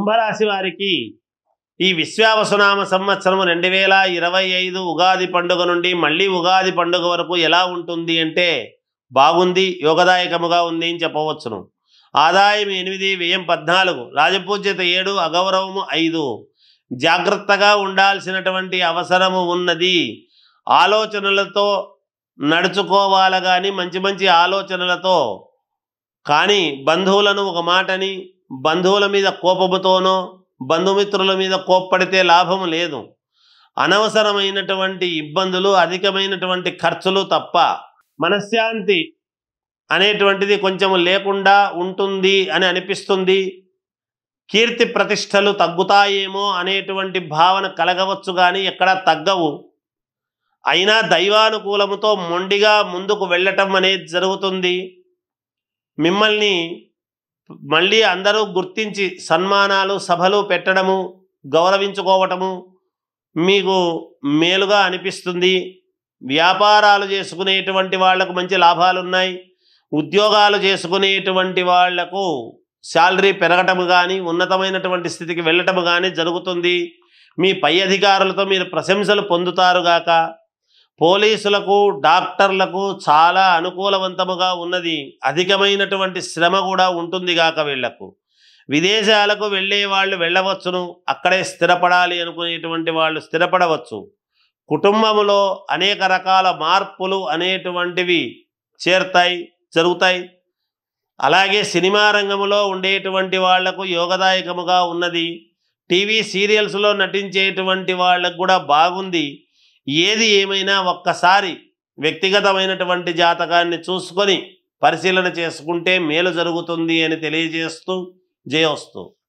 కుంభరాశి వారికి ఈ విశ్వావసునామ సంవత్సరం 2025 ఉగాది పండుగ నుండి మళ్ళీ ఉగాది పండుగ వరకు ఎలా ఉంటుంది అంటే బాగుంది, యోగదాయకముగా ఉంది అని చెప్పవచ్చును. ఆదాయం 8, వ్యయం 14, రాజపూజ్యత 7, అగౌరవము 5. జాగ్రత్తగా ఉండాల్సినటువంటి అవసరము ఉన్నది. ఆలోచనలతో నడుచుకోవాలి కానీ మంచి మంచి ఆలోచనలతో, కానీ బంధువులను ఒక మాటని బంధువుల మీద కోపముతోనో బంధుమిత్రుల మీద కోప్పడితే లాభము లేదు. అనవసరమైనటువంటి ఇబ్బందులు, అధికమైనటువంటి ఖర్చులు తప్ప మనశ్శాంతి అనేటువంటిది కొంచెం లేకుండా ఉంటుంది అని అనిపిస్తుంది. కీర్తి ప్రతిష్టలు తగ్గుతాయేమో అనేటువంటి భావన కలగవచ్చు కానీ ఎక్కడా తగ్గవు. అయినా దైవానుకూలముతో మొండిగా ముందుకు వెళ్ళటం అనేది జరుగుతుంది. మిమ్మల్ని మళ్ళీ అందరూ గుర్తించి సన్మానాలు సభలు పెట్టడము, గౌరవించుకోవటము మీకు మేలుగా అనిపిస్తుంది. వ్యాపారాలు చేసుకునేటువంటి వాళ్లకు మంచి లాభాలు ఉన్నాయి. ఉద్యోగాలు చేసుకునేటువంటి వాళ్లకు శాలరీ పెరగటము కానీ ఉన్నతమైనటువంటి స్థితికి వెళ్ళటము కానీ జరుగుతుంది. మీ పై అధికారులతో మీరు ప్రశంసలు పొందుతారుగాక. పోలీసులకు, డాక్టర్లకు చాలా అనుకూలవంతముగా ఉన్నది. అధికమైనటువంటి శ్రమ కూడా ఉంటుంది గాక వీళ్లకు. విదేశాలకు వెళ్ళే వాళ్ళు వెళ్ళవచ్చును, అక్కడే స్థిరపడాలి అనుకునేటువంటి వాళ్ళు స్థిరపడవచ్చు. కుటుంబంలో అనేక రకాల మార్పులు అనేటువంటివి జరుగుతాయి. అలాగే సినిమా రంగంలో ఉండేటువంటి వాళ్లకు యోగదాయకముగా ఉన్నది. టీవీ సీరియల్స్లో నటించేటువంటి వాళ్ళకు కూడా బాగుంది. ఏది ఏమైనా ఒక్కసారి వ్యక్తిగతమైనటువంటి జాతకాన్ని చూసుకొని పరిశీలన చేసుకుంటే మేలు జరుగుతుంది అని తెలియజేస్తూ జయోస్తు.